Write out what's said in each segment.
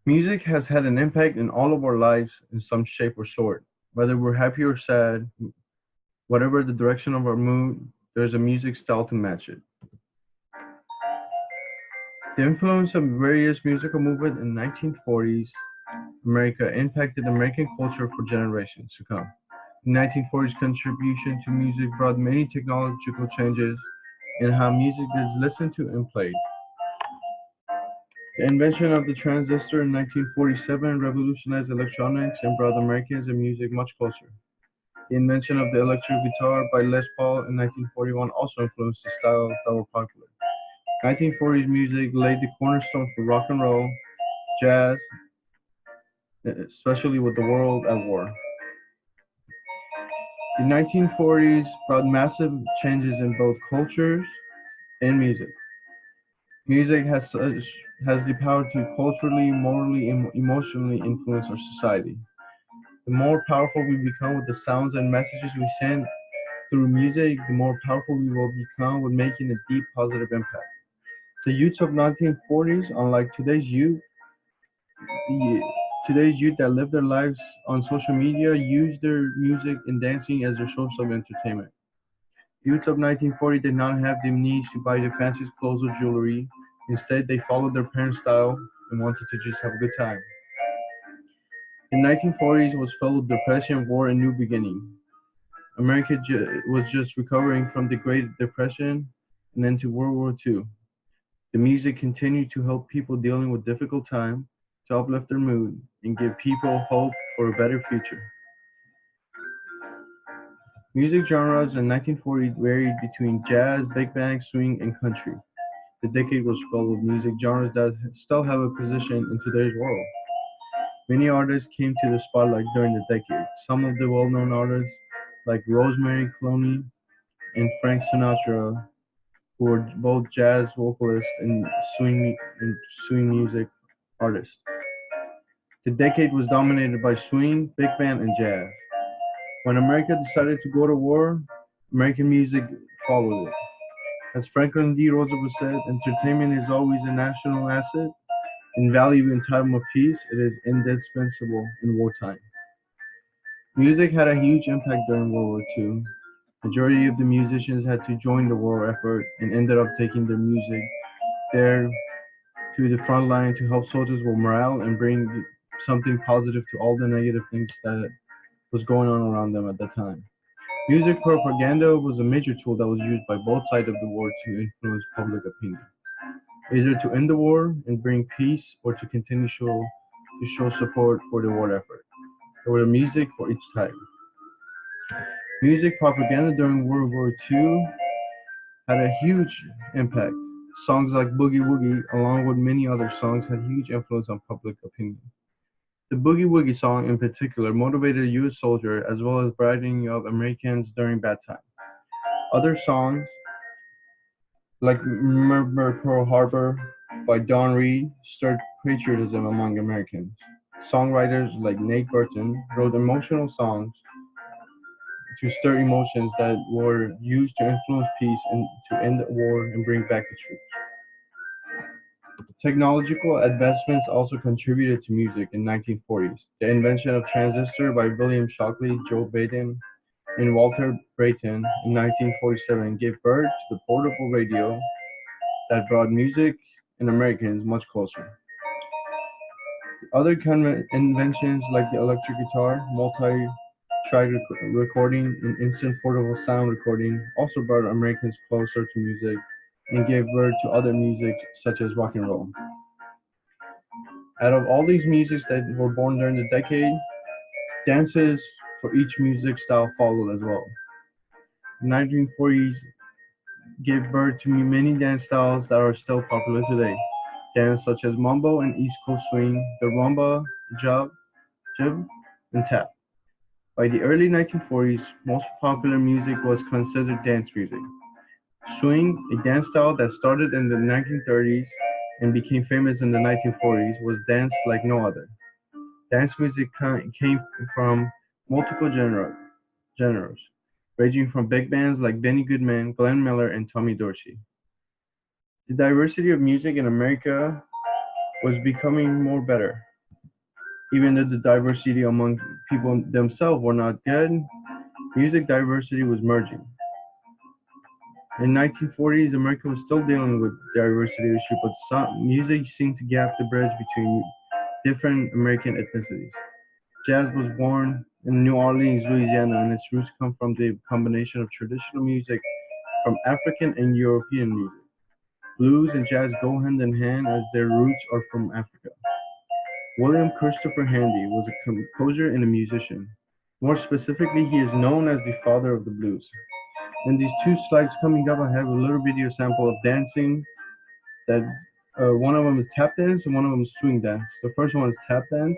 Music has had an impact in all of our lives in some shape or sort. Whether we're happy or sad, whatever the direction of our mood, there's a music style to match it. The influence of various musical movements in 1940s America impacted American culture for generations to come. The 1940s contribution to music brought many technological changes in how music is listened to and played. The invention of the transistor in 1947 revolutionized electronics and brought Americans and music much closer. The invention of the electric guitar by Les Paul in 1941 also influenced the styles that were popular. 1940s music laid the cornerstone for rock and roll, jazz, especially with the world at war. The 1940s brought massive changes in both cultures and music. Music has the power to culturally, morally, and emotionally influence our society. The more powerful we become with the sounds and messages we send through music, the more powerful we will become with making a deep positive impact. The youth of 1940s, unlike today's youth that live their lives on social media, use their music and dancing as their source of entertainment. Youth of 1940 did not have the means to buy the fanciest clothes or jewelry. Instead, they followed their parents' style and wanted to just have a good time. The 1940s was filled with depression, war, and new beginning. America was just recovering from the Great Depression and into World War II. The music continued to help people dealing with difficult times, to uplift their mood, and give people hope for a better future. Music genres in 1940 varied between jazz, big band, swing, and country. The decade was full of music genres that still have a position in today's world. Many artists came to the spotlight during the decade. Some of the well-known artists, like Rosemary Clooney and Frank Sinatra, who were both jazz vocalists and swing music artists. The decade was dominated by swing, big band, and jazz. When America decided to go to war, American music followed it. As Franklin D. Roosevelt said, entertainment is always a national asset. In value in time of peace, it is indispensable in wartime. Music had a huge impact during World War II. Majority of the musicians had to join the war effort and ended up taking their music there to the front line to help soldiers with morale and bring something positive to all the negative things that was going on around them at that time. Music propaganda was a major tool that was used by both sides of the war to influence public opinion, either to end the war and bring peace or to continue to show support for the war effort. There was music for each type. Music propaganda during World War II had a huge impact. Songs like Boogie Woogie, along with many other songs, had huge influence on public opinion. The Boogie Woogie song in particular motivated a U.S. soldier as well as brightening of Americans during bad times. Other songs, like Remember Pearl Harbor by Don Reed, stirred patriotism among Americans. Songwriters like Nate Burton wrote emotional songs to stir emotions that were used to influence peace and to end the war and bring back the troops. Technological advancements also contributed to music in 1940s. The invention of transistor by William Shockley, Joe Baden, and Walter Breighton in 1947 gave birth to the portable radio that brought music and Americans much closer. Other inventions like the electric guitar, multi-track recording, and instant portable sound recording also brought Americans closer to music and gave birth to other music such as rock and roll. Out of all these musics that were born during the decade, dances for each music style followed as well. The 1940s gave birth to many dance styles that are still popular today. Dance such as mambo and East Coast swing, the rumba, jib, and tap. By the early 1940s, most popular music was considered dance music. Swing, a dance style that started in the 1930s and became famous in the 1940s, was danced like no other. Dance music came from multiple genres, ranging from big bands like Benny Goodman, Glenn Miller, and Tommy Dorsey. The diversity of music in America was becoming more better. Even though the diversity among people themselves were not good, music diversity was merging. In 1940s, America was still dealing with diversity issue, but music seemed to gap the bridge between different American ethnicities. Jazz was born in New Orleans, Louisiana, and its roots come from the combination of traditional music from African and European music. Blues and jazz go hand in hand as their roots are from Africa. William Christopher Handy was a composer and a musician. More specifically, he is known as the father of the blues. In these two slides coming up, I have a little video sample of dancing that one of them is tap dance and one of them is swing dance. The first one is tap dance.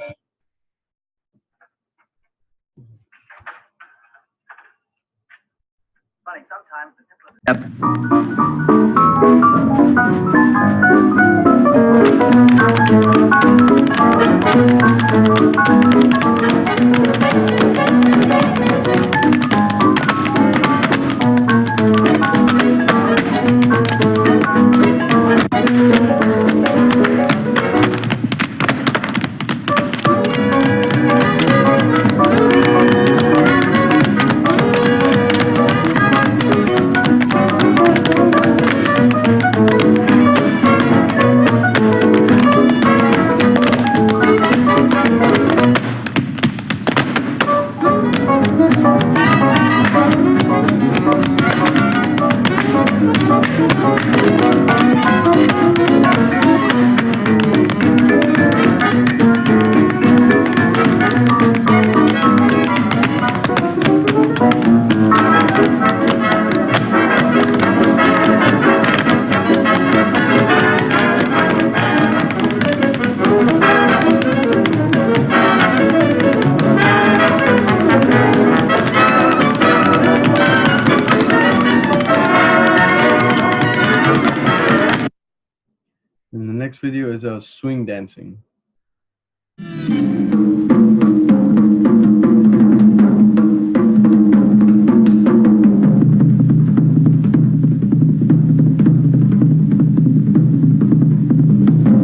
And the next video is swing dancing.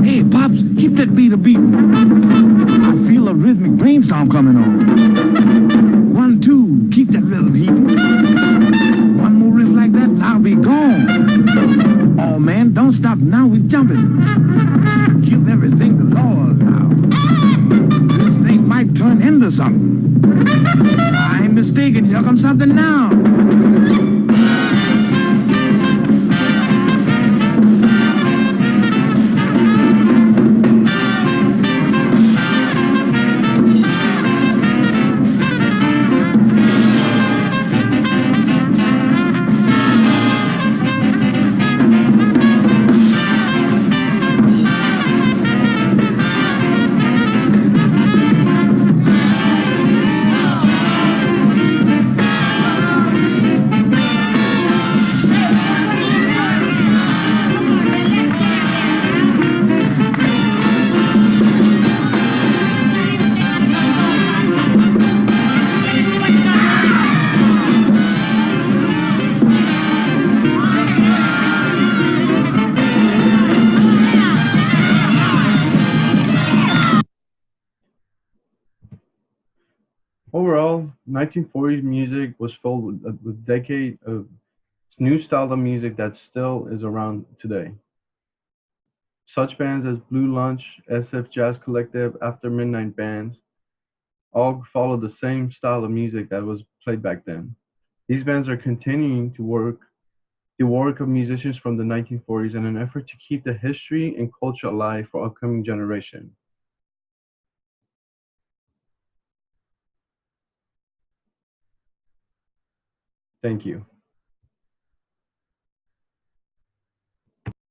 Hey, Pops, keep that beat a beating. I feel a rhythmic brainstorm coming on. 1, 2, keep that rhythm heating. One more riff like that and I'll be gone. Oh man, don't stop now, we're jumping. Give everything to Lord now. This thing might turn into something. I ain't mistaken, here comes something now. Overall, 1940s music was filled with a decade of new style of music that still is around today. Such bands as Blue Lunch, SF Jazz Collective, After Midnight bands all follow the same style of music that was played back then. These bands are continuing the work of musicians from the 1940s in an effort to keep the history and culture alive for upcoming generations. Thank you.